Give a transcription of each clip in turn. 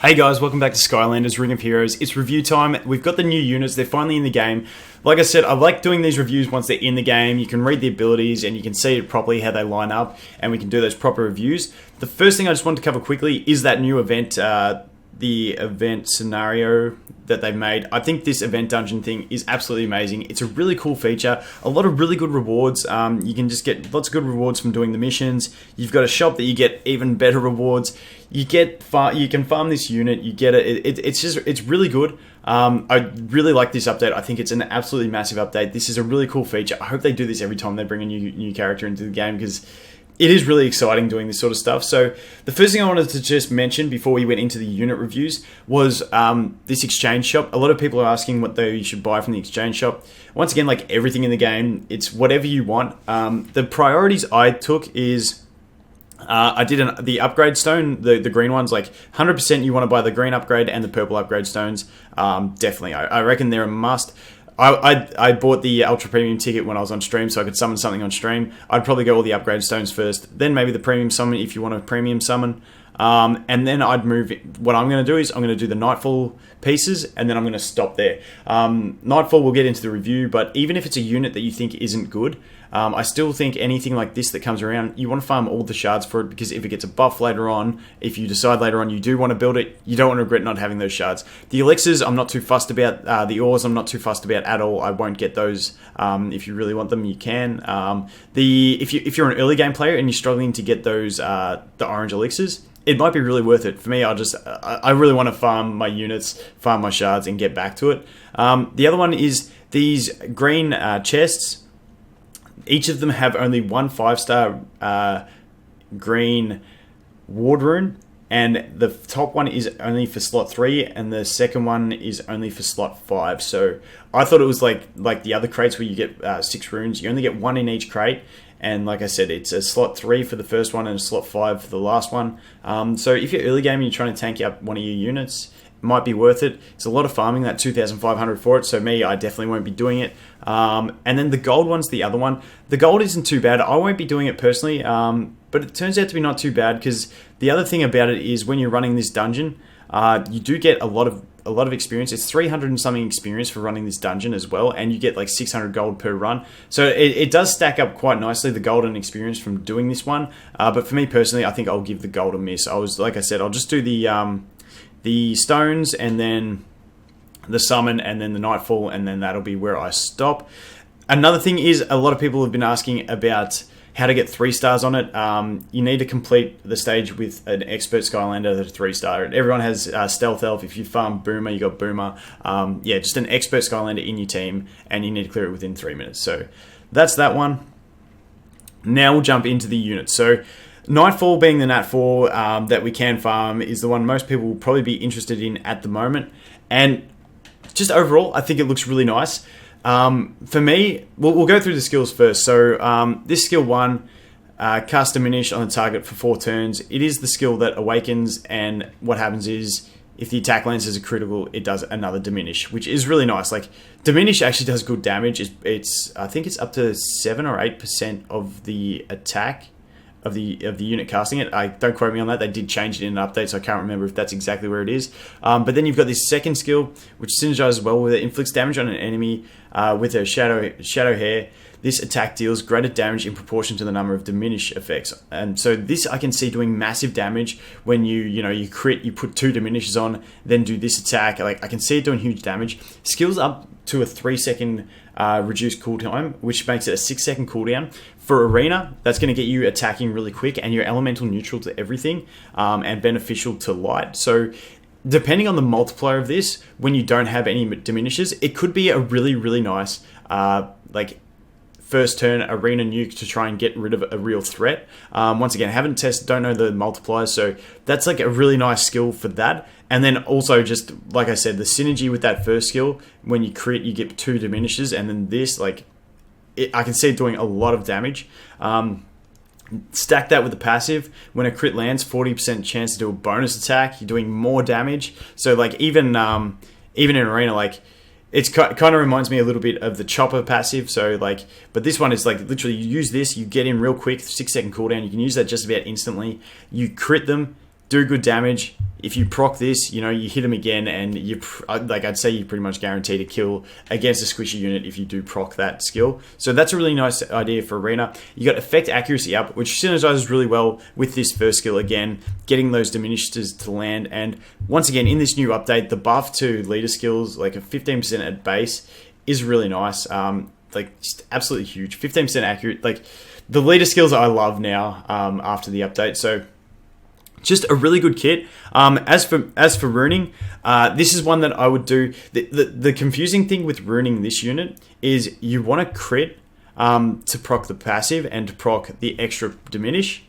Hey guys, welcome back to Skylanders Ring of Heroes. It's review time. We've got the new units. They're finally in the game. Like I said, I like doing these reviews once they're in the game. You can read the abilities and you can see it properly how they line up, and we can do those proper reviews. The first thing I just wanted to cover quickly is that new event, the event scenario that they've made. I think this event dungeon thing is absolutely amazing. It's a really cool feature. A lot of really good rewards. You can just get lots of good rewards from doing the missions. You've got a shop that you get even better rewards. You can farm this unit. You get it. It's really good. I really like this update. I think it's an absolutely massive update. This is a really cool feature. I hope they do this every time they bring a new character into the game, because it is really exciting doing this sort of stuff. So the first thing I wanted to just mention before we went into the unit reviews was this exchange shop. A lot of people are asking what you should buy from the exchange shop. Once again, like everything in the game, it's whatever you want. The priorities I took is I did the upgrade stone, the green ones, like 100% you want to buy the green upgrade and the purple upgrade stones. Definitely, I reckon they're a must. I bought the Ultra Premium ticket when I was on stream, so I could summon something on stream. I'd probably go all the upgrade stones first, then maybe the Premium Summon if you want a Premium Summon. And then I'd move. What I'm going to do is I'm going to do the Nightfall pieces, and then I'm going to stop there. Nightfall we'll get into the review, but even if it's a unit that you think isn't good, I still think anything like this that comes around, you want to farm all the shards for it, because if it gets a buff later on, if you decide later on you do want to build it, you don't want to regret not having those shards. The elixirs I'm not too fussed about. The ores I'm not too fussed about at all. I won't get those. If you really want them, you can. If you're an early game player and you're struggling to get those the orange elixirs, it might be really worth it. For me, I really want to farm my units, farm my shards, and get back to it. The other one is these green chests. Each of them have only one 5-star green ward rune, and the top one is only for slot 3, and the second one is only for slot 5. So I thought it was like the other crates where you get 6 runes. You only get 1 in each crate. And like I said, it's a slot 3 for the first one and a slot 5 for the last one. So if you're early game and you're trying to tank out one of your units, it might be worth it. It's a lot of farming, that 2,500 for it. So me, I definitely won't be doing it. And then the gold one's the other one. The gold isn't too bad. I won't be doing it personally, but it turns out to be not too bad, because the other thing about it is when you're running this dungeon, you do get a lot of experience. It's 300 and something experience for running this dungeon as well, and you get like 600 gold per run. So it does stack up quite nicely, the gold and experience from doing this one. But for me personally, I think I'll give the gold a miss. Like I said, I'll just do the stones, and then the summon, and then the nightfall, and then that'll be where I stop. Another thing is, a lot of people have been asking about how to get 3 stars on it. You need to complete the stage with an expert Skylander that's a 3-star. Everyone has Stealth Elf. If you farm Boomer, you got Boomer. Just an expert Skylander in your team, and you need to clear it within 3 minutes. So that's that one. Now we'll jump into the units. So Nightfall, being the Nat 4 that we can farm, is the one most people will probably be interested in at the moment. And just overall, I think it looks really nice. For me, we'll go through the skills first. So this skill 1, cast Diminish on the target for 4 turns. It is the skill that awakens, and what happens is, if the attack lands as a critical, it does another Diminish, which is really nice. Like, Diminish actually does good damage. I think it's up to 7 or 8% of the attack of the unit casting it. Don't quote me on that. They did change it in an update, so I can't remember if that's exactly where it is. But then you've got this second skill, which synergizes well with it. Inflicts damage on an enemy with her shadow hair. This attack deals greater damage in proportion to the number of diminish effects. And so this I can see doing massive damage when you crit, you put 2 diminishes on, then do this attack. Like, I can see it doing huge damage. Skills up to a 3-second reduced cooldown, which makes it a 6-second cooldown. For Arena, that's going to get you attacking really quick, and you're elemental neutral to everything, and beneficial to light. So depending on the multiplier of this, when you don't have any diminishes, it could be a really, really nice first turn Arena nuke to try and get rid of a real threat. Once again, haven't tested, don't know the multipliers, so that's like a really nice skill for that. And then also, just like I said, the synergy with that first skill, when you crit, you get 2 diminishes, and then this, I can see it doing a lot of damage. Stack that with the passive. When a crit lands, 40% chance to do a bonus attack. You're doing more damage. So like even in Arena, like, it's kind of reminds me a little bit of the Chopper passive. So like, but this one is like literally you use this, you get in real quick, 6-second cooldown. You can use that just about instantly. You crit them, do good damage. If you proc this, you hit him again, and I'd say you're pretty much guaranteed a kill against a squishy unit if you do proc that skill. So that's a really nice idea for Arena. You got effect accuracy up, which synergizes really well with this first skill again, getting those diminishers to land. And once again, in this new update, the buff to leader skills, like a 15% at base, is really nice. Just absolutely huge. 15% accurate. Like, the leader skills I love now after the update. So just a really good kit. As for runing, this is one that I would do. The confusing thing with runing this unit is you want to crit to proc the passive and to proc the extra diminish.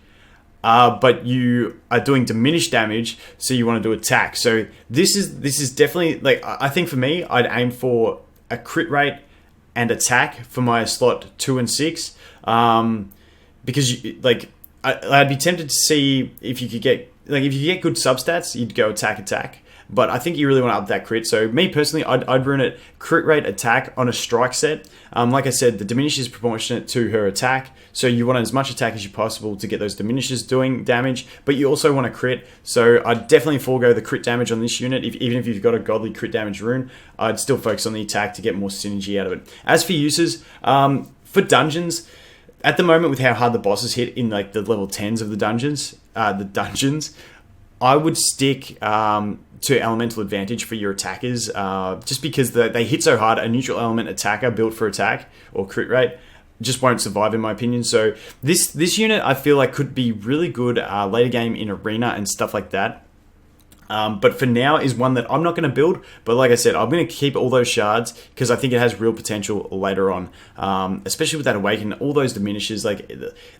But you are doing diminished damage, so you want to do attack. So this is definitely, like, I think for me, I'd aim for a crit rate and attack for my slot 2 and 6, because I'd be tempted to see if you could get good substats, you'd go attack. But I think you really want to up that crit. So me personally, I'd run it crit rate attack on a strike set. Like I said, the diminish is proportionate to her attack. So you want as much attack as you possible to get those diminishes doing damage. But you also want to crit. So I'd definitely forego the crit damage on this unit. Even if you've got a godly crit damage rune, I'd still focus on the attack to get more synergy out of it. As for uses, for dungeons, at the moment with how hard the bosses hit in like the level 10s of the dungeons, I would stick to elemental advantage for your attackers, just because they hit so hard. A neutral element attacker built for attack or crit rate just won't survive, in my opinion. So this unit I feel like could be really good later game in arena and stuff like that. But for now is one that I'm not going to build. But like I said, I'm going to keep all those shards because I think it has real potential later on. Especially with that awaken, all those diminishes. Like,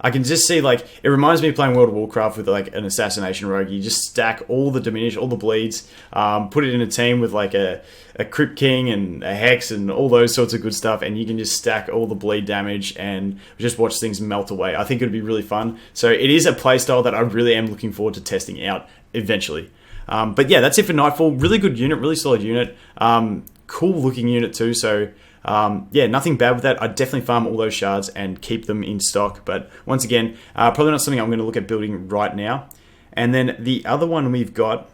I can just see, like, it reminds me of playing World of Warcraft with like an assassination rogue. You just stack all the diminish, all the bleeds, put it in a team with like a Crypt King and a Hex and all those sorts of good stuff, and you can just stack all the bleed damage and just watch things melt away. I think it would be really fun. So it is a playstyle that I really am looking forward to testing out eventually. But yeah, that's it for Nightfall. Really good unit, really solid unit. Cool looking unit too. So yeah, nothing bad with that. I'd definitely farm all those shards and keep them in stock. But once again, probably not something I'm going to look at building right now. And then the other one we've got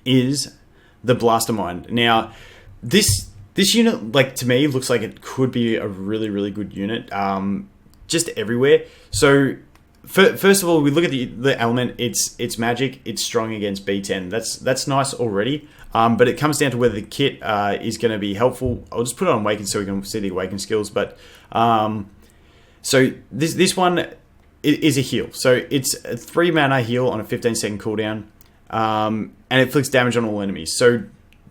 is the Blastermind. Now, this unit, like, to me, looks like it could be a really, really good unit. Just everywhere. So first of all, we look at the element. It's magic. It's strong against B10. That's nice already. But it comes down to whether the kit is going to be helpful. I'll just put it on Awaken so we can see the Awaken skills. But so this one is a heal. So it's a 3 mana heal on a 15-second cooldown, and it inflicts damage on all enemies. So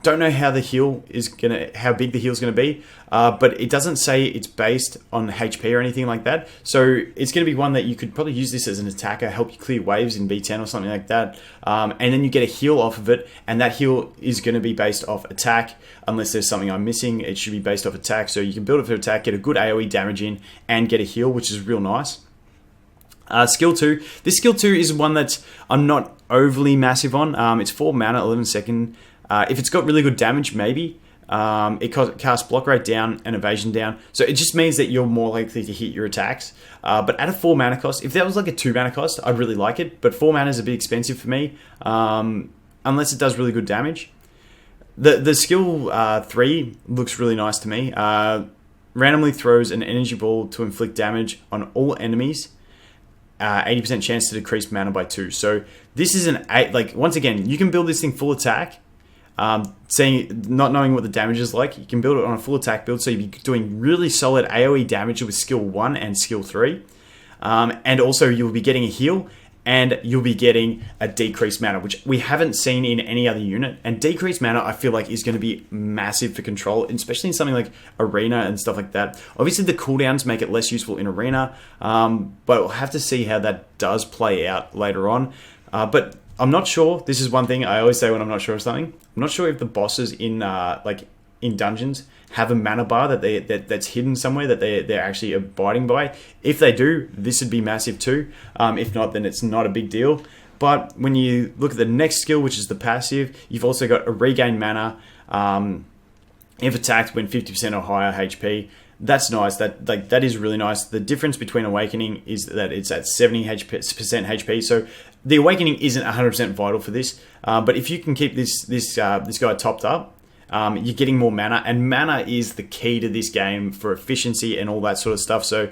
don't know how big the heal is gonna be, but it doesn't say it's based on HP or anything like that. So it's gonna be one that you could probably use this as an attacker, help you clear waves in B10 or something like that, and then you get a heal off of it, and that heal is gonna be based off attack. Unless there's something I'm missing, it should be based off attack. So you can build it for attack, get a good AoE damage in, and get a heal, which is real nice. Skill 2. This skill 2 is one that I'm not overly massive on. It's 4 mana, 11 second. If it's got really good damage, maybe. It casts block rate down and evasion down. So it just means that you're more likely to hit your attacks. But at a 4 mana cost, if that was like a 2 mana cost, I'd really like it. But 4 mana is a bit expensive for me, unless it does really good damage. The skill 3 looks really nice to me. Randomly throws an energy ball to inflict damage on all enemies. 80% chance to decrease mana by 2. So this is an 8. Like, once again, you can build this thing full attack. Not knowing what the damage is like, you can build it on a full attack build, so you'd be doing really solid AoE damage with skill 1 and skill 3. And also you'll be getting a heal, and you'll be getting a decreased mana, which we haven't seen in any other unit. And decreased mana, I feel like, is going to be massive for control, especially in something like Arena and stuff like that. Obviously, the cooldowns make it less useful in Arena, but we'll have to see how that does play out later on. But I'm not sure. This is one thing I always say when I'm not sure of something. I'm not sure if the bosses in dungeons have a mana bar that's hidden somewhere that they're actually abiding by. If they do, this would be massive too. If not, then it's not a big deal. But when you look at the next skill, which is the passive, you've also got a regain mana if attacked when 50% or higher HP. that's nice. That is really nice. The difference between Awakening is that it's at 70% HP. So the Awakening isn't 100% vital for this, but if you can keep this guy topped up, you're getting more mana, and mana is the key to this game for efficiency and all that sort of stuff. So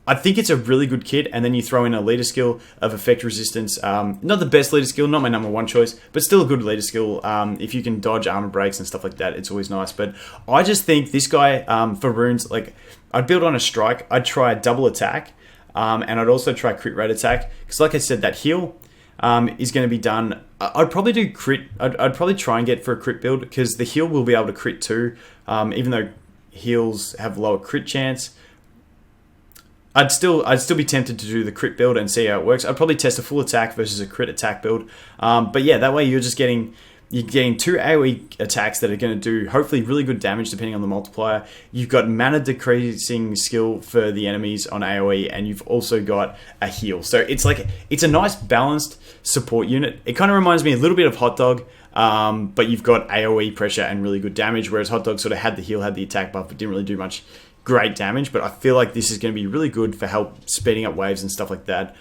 I think it's a really good kit, and then you throw in a leader skill of effect resistance. Not the best leader skill, not my number one choice, but still a good leader skill. If you can dodge armor breaks and stuff like that, it's always nice. But I just think this guy, for runes, like, I'd build on a strike, I'd try a double attack, and I'd also try crit rate attack, because like I said, that heal is going to be done. I'd probably do crit. I'd probably try and get for a crit build, because the heal will be able to crit too, even though heals have lower crit chance. I'd still be tempted to do the crit build and see how it works. I'd probably test a full attack versus a crit attack build. But yeah, that way you're getting 2 AoE attacks that are going to do hopefully really good damage depending on the multiplier. You've got mana decreasing skill for the enemies on AoE, and you've also got a heal. So it's a nice balanced support unit. It kind of reminds me a little bit of Hot Dog, but you've got AoE pressure and really good damage, whereas Hot Dog sort of had the heal, had the attack buff, but didn't really do much great damage. But I feel like this is going to be really good for help speeding up waves and stuff like that.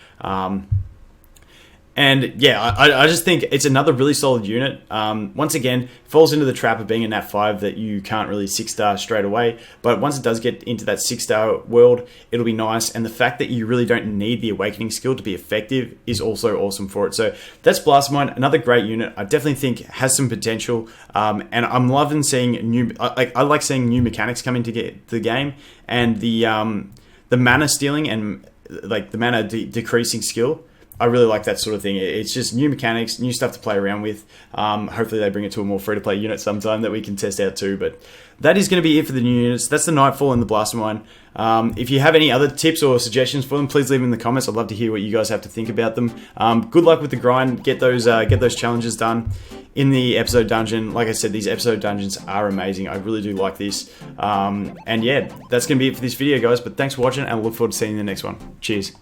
And yeah, I just think it's another really solid unit. Once again, falls into the trap of being a Nat 5 that you can't really 6-star straight away. But once it does get into that 6-star world, it'll be nice. And the fact that you really don't need the Awakening skill to be effective is also awesome for it. So that's Blastermind, another great unit. I definitely think has some potential. And I'm loving seeing I like seeing new mechanics come into the game, and the mana stealing and like the mana decreasing skill. I really like that sort of thing. It's just new mechanics, new stuff to play around with. Hopefully they bring it to a more free-to-play unit sometime that we can test out too. But that is going to be it for the new units. That's the Nightfall and the Blastermind. If you have any other tips or suggestions for them, please leave them in the comments. I'd love to hear what you guys have to think about them. Good luck with the grind. Get those challenges done in the episode dungeon. Like I said, these episode dungeons are amazing. I really do like this. And yeah, that's going to be it for this video, guys. But thanks for watching, and I look forward to seeing you in the next one. Cheers.